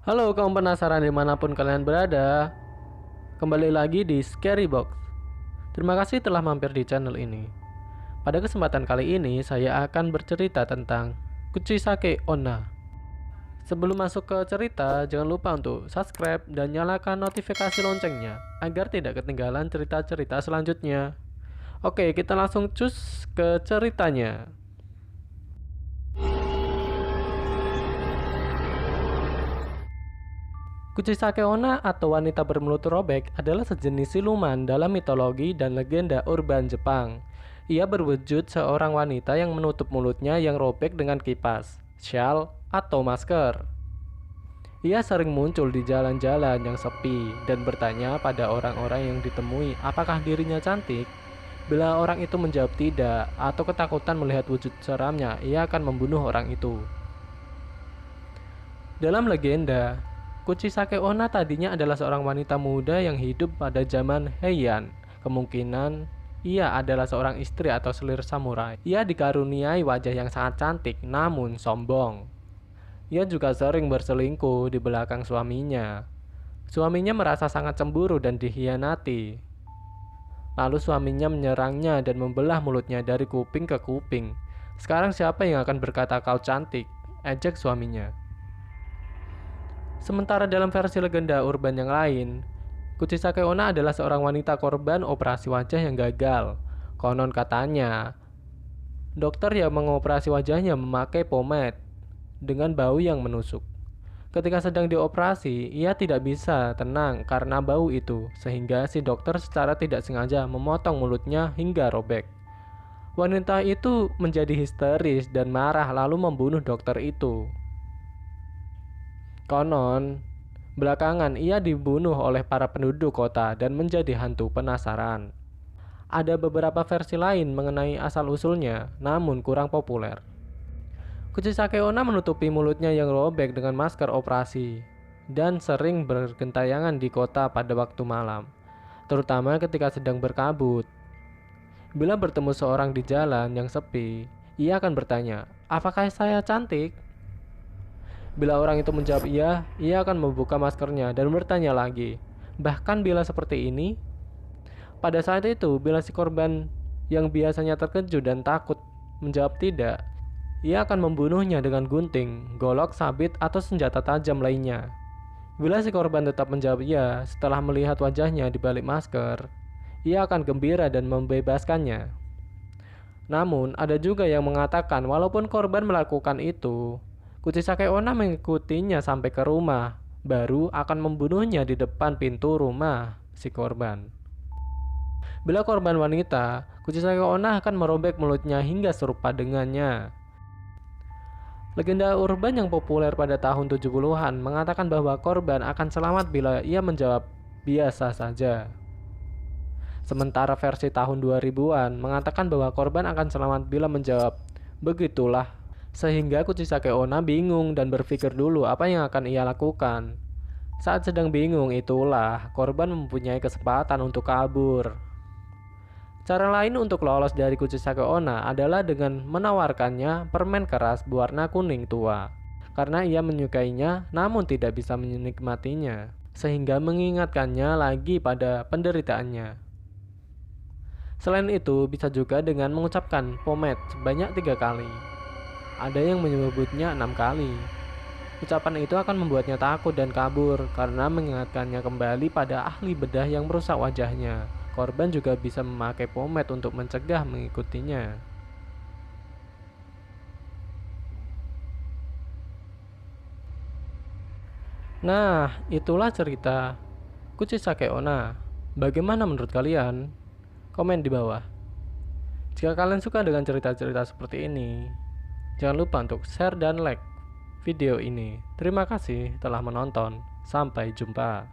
Halo kaum penasaran dimanapun kalian berada. Kembali lagi di Scary Box. Terima kasih telah mampir di channel ini. Pada kesempatan kali ini saya akan bercerita tentang Kuchisake Onna. Sebelum masuk ke cerita, jangan lupa untuk subscribe dan nyalakan notifikasi loncengnya agar tidak ketinggalan cerita-cerita selanjutnya. Oke, kita langsung cus ke ceritanya. Kuchisake Onna atau wanita bermulut robek adalah sejenis siluman dalam mitologi dan legenda urban Jepang. Ia berwujud seorang wanita yang menutup mulutnya yang robek dengan kipas, shawl, atau masker. Ia sering muncul di jalan-jalan yang sepi dan bertanya pada orang-orang yang ditemui apakah dirinya cantik. Bila orang itu menjawab tidak atau ketakutan melihat wujud seramnya, ia akan membunuh orang itu. Dalam legenda, Kuchisake Onna tadinya adalah seorang wanita muda yang hidup pada zaman Heian. Kemungkinan ia adalah seorang istri atau selir samurai. Ia dikaruniai wajah yang sangat cantik namun sombong. Ia juga sering berselingkuh di belakang suaminya. Suaminya merasa sangat cemburu dan dikhianati. Lalu suaminya menyerangnya dan membelah mulutnya dari kuping ke kuping. Sekarang siapa yang akan berkata kau cantik? Ejek suaminya. Sementara dalam versi legenda urban yang lain, Kuchisake Onna adalah seorang wanita korban operasi wajah yang gagal. Konon katanya, dokter yang mengoperasi wajahnya memakai pomade dengan bau yang menusuk. Ketika sedang dioperasi, ia tidak bisa tenang karena bau itu, sehingga si dokter secara tidak sengaja memotong mulutnya hingga robek. Wanita itu menjadi histeris dan marah lalu membunuh dokter itu. Konon, belakangan ia dibunuh oleh para penduduk kota dan menjadi hantu penasaran. Ada beberapa versi lain mengenai asal-usulnya, namun kurang populer. Kuchisake Onna menutupi mulutnya yang robek dengan masker operasi dan sering bergentayangan di kota pada waktu malam, terutama ketika sedang berkabut. Bila bertemu seorang di jalan yang sepi, ia akan bertanya, "Apakah saya cantik?" Bila orang itu menjawab iya, ia akan membuka maskernya dan bertanya lagi. Bahkan bila seperti ini, pada saat itu bila si korban yang biasanya terkejut dan takut menjawab tidak, ia akan membunuhnya dengan gunting, golok, sabit, atau senjata tajam lainnya. Bila si korban tetap menjawab iya setelah melihat wajahnya di balik masker, ia akan gembira dan membebaskannya. Namun, ada juga yang mengatakan walaupun korban melakukan itu, Kuchisake Onna mengikutinya sampai ke rumah, baru akan membunuhnya di depan pintu rumah si korban. Bila korban wanita, Kuchisake Onna akan merobek mulutnya hingga serupa dengannya. Legenda urban yang populer pada tahun 70-an mengatakan bahwa korban akan selamat bila ia menjawab biasa saja. Sementara versi tahun 2000-an mengatakan bahwa korban akan selamat bila menjawab begitulah. Sehingga Kuchisake Onna bingung dan berpikir dulu apa yang akan ia lakukan. Saat sedang bingung itulah korban mempunyai kesempatan untuk kabur. Cara lain untuk lolos dari Kuchisake Onna adalah dengan menawarkannya permen keras berwarna kuning tua. Karena ia menyukainya namun tidak bisa menikmatinya, sehingga mengingatkannya lagi pada penderitaannya. Selain itu bisa juga dengan mengucapkan pomade sebanyak 3 kali. Ada yang menyebutnya 6 kali. Ucapan itu akan membuatnya takut dan kabur karena mengingatkannya kembali pada ahli bedah yang merusak wajahnya. Korban juga bisa memakai pomade untuk mencegah mengikutinya. Nah, itulah cerita Kuchisake Onna. Bagaimana menurut kalian? Komen di bawah. Jika kalian suka dengan cerita-cerita seperti ini, jangan lupa untuk share dan like video ini. Terima kasih telah menonton. Sampai jumpa.